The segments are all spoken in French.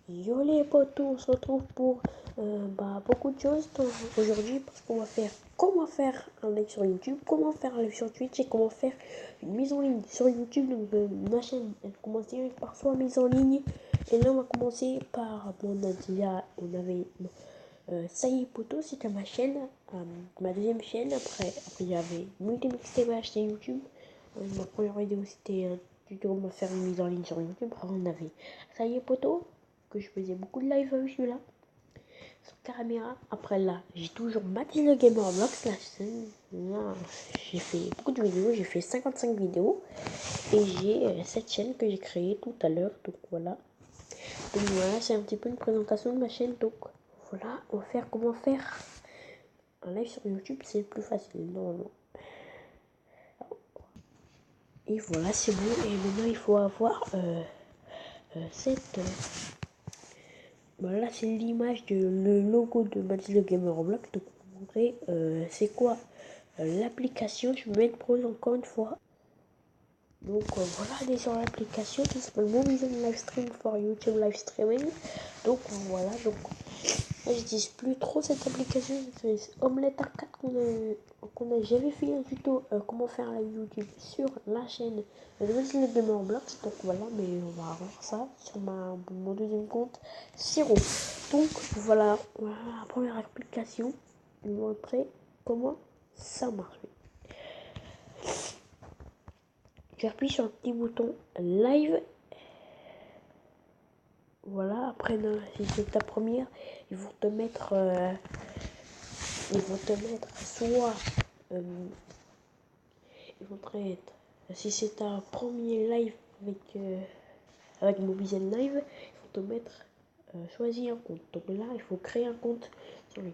Yo les potos, on se retrouve pour beaucoup de choses aujourd'hui parce qu'on va faire comment faire un live sur YouTube, comment faire un live sur Twitch et comment faire une mise en ligne sur YouTube. Donc ma chaîne elle commence direct par soi mise en ligne et là on va commencer par on avait ça y est potos, c'était ma chaîne, ma deuxième chaîne. Après il y avait Multimix TV chez YouTube. Ma première vidéo c'était un tuto comment faire une mise en ligne sur YouTube. Après on avait ça y est potos, que je faisais beaucoup de live avec celui-là sur caméra. Après là, j'ai toujours Mathis le Gamer Vlog là, j'ai fait beaucoup de vidéos, j'ai fait 55 vidéos et j'ai cette chaîne que j'ai créée tout à l'heure. Donc voilà, c'est un petit peu une présentation de ma chaîne. Donc voilà, on va faire comment faire un live sur YouTube, c'est le plus facile normalement. Et voilà, c'est bon. Et maintenant il faut avoir cette voilà, c'est l'image de le logo de Mathis le Gamer Roblox. Donc vous montrer c'est quoi l'application. Je vais mettre pause encore une fois. Donc voilà, allez sur l'application qui s'appelle Movision Livestream for YouTube Live Streaming. Donc voilà, donc moi j'utilise plus trop cette application, j'utilise Omelette Arcade j'avais fait un tuto comment faire la YouTube sur la chaîne de Mathis le Gamer Roblox. Donc voilà, mais on va voir ça sur mon deuxième compte Siro. Donc voilà, la première application, je vais vous montrer comment ça marche. Tu appuies sur le petit bouton live. Voilà, après si c'est ta première, ils vont te mettre soit ils vont te mettre, si c'est ta premier live avec Mobizen Live, ils vont te mettre choisir un compte. Donc là, il faut créer un compte sur lui.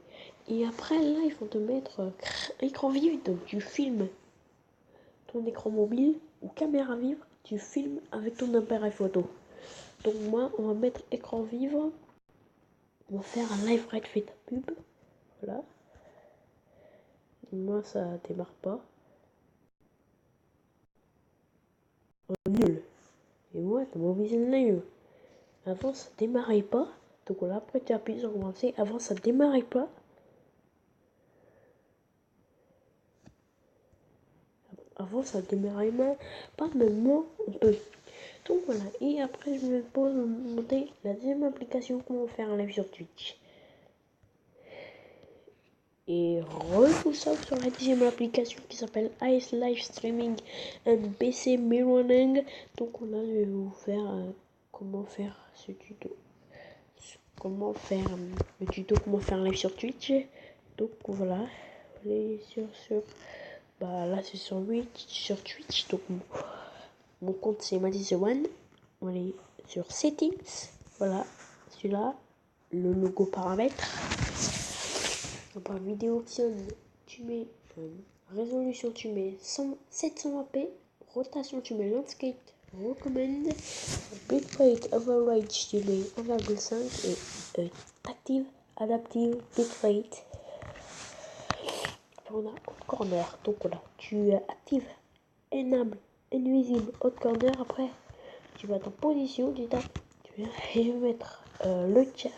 Et après, là, ils vont te mettre écran vif. Donc tu filmes ton écran mobile ou caméra vive, tu filmes avec ton appareil photo. Donc moi, on va mettre écran vivre. On va faire un live right fait pub. Voilà. Moi, ça démarre pas. Oh, nul. Et moi, c'est mon vision live. Avant, ça démarrait pas. Donc là, après, tu appuies sur commencer. Avant, ça démarrait pas. Avant, ça démarrait pas. Maintenant, on peut. Donc voilà. Et après, je me pose monter la deuxième application. Comment faire un live sur Twitch. Et tout ça sur la deuxième application qui s'appelle Ice Live Streaming and PC Mirroring. Donc là, je vais vous faire comment faire ce tuto. Comment faire le tuto, comment faire un live sur Twitch. Donc voilà, allez là c'est sur Twitch. Donc mon compte c'est Madison1. On va aller sur Settings. Voilà, celui-là, le logo paramètres. Donc par vidéo option, tu mets résolution, tu mets 720p, rotation, tu mets landscape, recommend, bitrate average, tu mets 1,5 et active, adaptive, bitrate. Après on a hot corner, donc voilà, tu actives, enable, invisible, hot corner. Après tu vas dans position, tu tapes, je vais mettre le chat,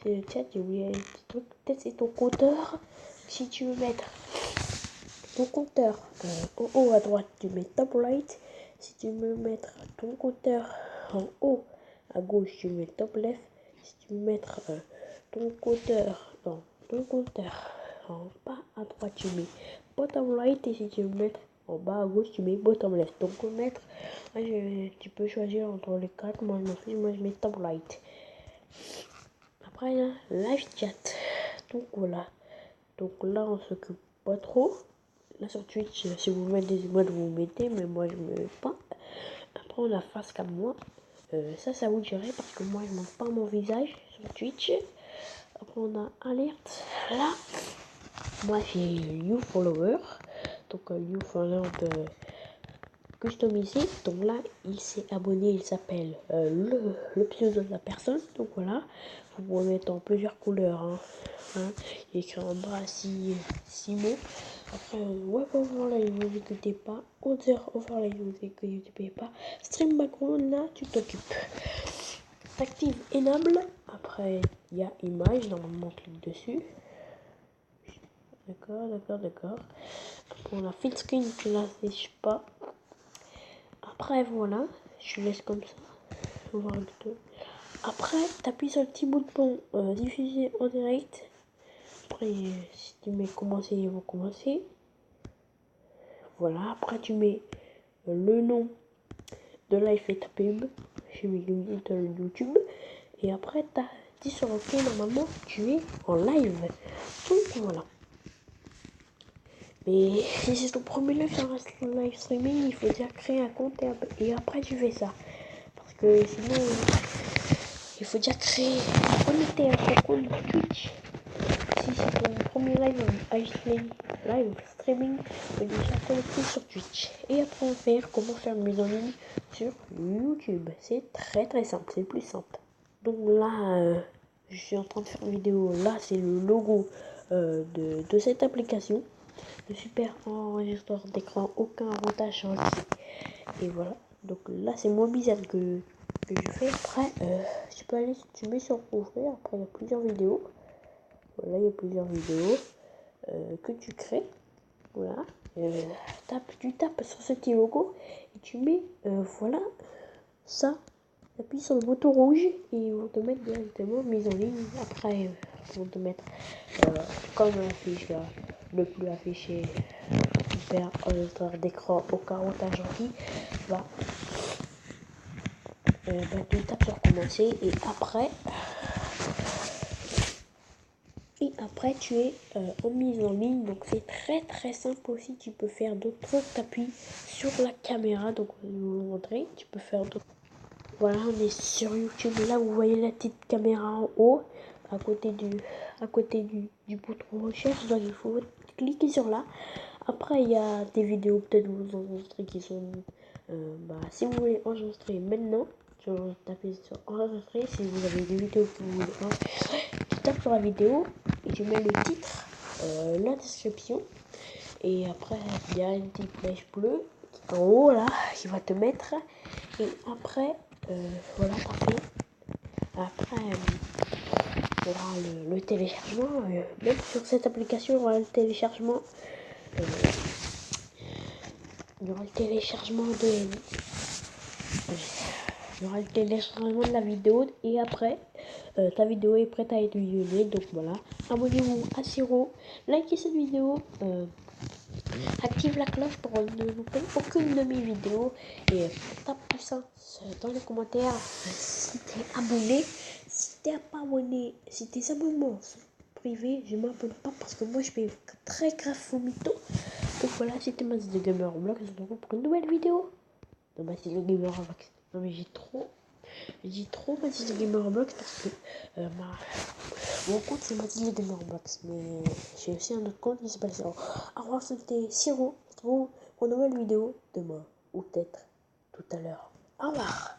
c'est le chat, j'ai oublié un petit truc, peut-être c'est ton compteur. Si tu veux mettre ton compteur en haut à droite, tu mets top right. Si tu veux mettre ton compteur en haut à gauche, tu mets top left. Si tu veux mettre ton compteur en bas à droite, tu mets bottom right. Et si tu veux mettre en bas à gauche, tu mets bottom left. Donc pour mettre, tu peux choisir entre les quatre. Moi je mets top right. Après là, live chat. Donc voilà. Donc là on s'occupe pas trop. Là sur Twitch, si vous mettez des emotes, vous mettez, mais moi je me mets pas. Après on a face cam moi. Ça vous dirait parce que moi je montre pas mon visage sur Twitch. Après on a alerte. Là, moi j'ai you follower. Donc you follower on peut customiser. Donc là il s'est abonné, il s'appelle le pseudo de la personne. Donc voilà, vous pouvez mettre en plusieurs couleurs. Il est écrit en bas 6 mots. Après, web overlay, ne vous inquiétez pas. Other overlay, ne vous inquiétez pas. Stream background, là, tu t'occupes. t'actives Enable. Après, il y a Image. Normalement, on clique dessus. D'accord. Après, on a Full Screen, tu l'affiches pas. Après, voilà. Je laisse comme ça. Voir le tout. Après, tu appuies sur le petit bouton diffuser en direct. Après, si tu mets commencer, ils vont commencer. Voilà. Après, tu mets le nom de live et ta pub. J'ai mis le YouTube. Et après, tu as dit sur OK. Normalement, tu es en live. Donc, voilà. Mais si c'est ton premier live sur live streaming, il faut déjà créer un compte et après, tu fais ça. Parce que sinon, il faut déjà créer, connecter à ton compte Twitch. Si c'est ton premier live streaming, il faut déjà connecter sur Twitch. Et après faire comment faire une mise en ligne sur YouTube. C'est très simple, c'est le plus simple. Donc là, je suis en train de faire une vidéo. Là, c'est le logo de cette application. Le super enregistreur d'écran, aucun routage entier. Et voilà. Donc là, c'est moins bizarre que je fais. Après, tu peux aller, tu mets sur ouvrir. Après, il y a plusieurs vidéos. Voilà, il y a plusieurs vidéos que tu crées. Voilà. Tu tapes sur ce petit logo et tu mets, voilà, ça. Tu appuies sur le bouton rouge et ils vont te mettre directement mise en ligne. Après, ils vont te mettre comme l'affiche là, le plus affiché. Super enregistreur d'écran au carotage anti. Tu tapes sur commencer et après tu es en mise en ligne. Donc c'est très simple aussi. Tu peux faire d'autres trucs. T'appuies sur la caméra. Donc je vais vous montrer. Tu peux faire d'autres. Voilà, on est sur YouTube. Là vous voyez la petite caméra en haut à côté du bouton recherche. Donc il faut cliquer sur là. Après il y a des vidéos peut-être vous enregistrez qui sont si vous voulez enregistrer maintenant, tu tapes sur enregistrer. Si vous avez des vidéos que vous voulez enregistrer, tu tapes sur la vidéo et tu mets le titre, la description et après il y a une petite flèche bleue en haut là qui va te mettre et après voilà t'as fait. Après il y aura le téléchargement, même sur cette application il y aura le téléchargement de la vidéo et après ta vidéo est prête à être visionnée. Donc voilà, abonnez-vous à Siro, likez cette vidéo, active la cloche pour ne louper aucune de mes vidéos et tape tout ça dans les commentaires si t'es abonné. Si t'es pas abonné, si tes abonnements sont privés, je m'abonne pas parce que moi je fais très grave au mytho. Donc voilà, c'était Mathis de Gamer Roblox. Je vous retrouve pour une nouvelle vidéo de Mathis de Gamer Roblox. Non mais j'ai trop Mathis de Gamer Roblox parce que mon compte c'est Mathis de Gamer Roblox. Mais j'ai aussi un autre compte qui s'appelle Siro. Au revoir, c'était Siro. Je vous retrouve pour une nouvelle vidéo demain ou peut-être tout à l'heure. Au revoir.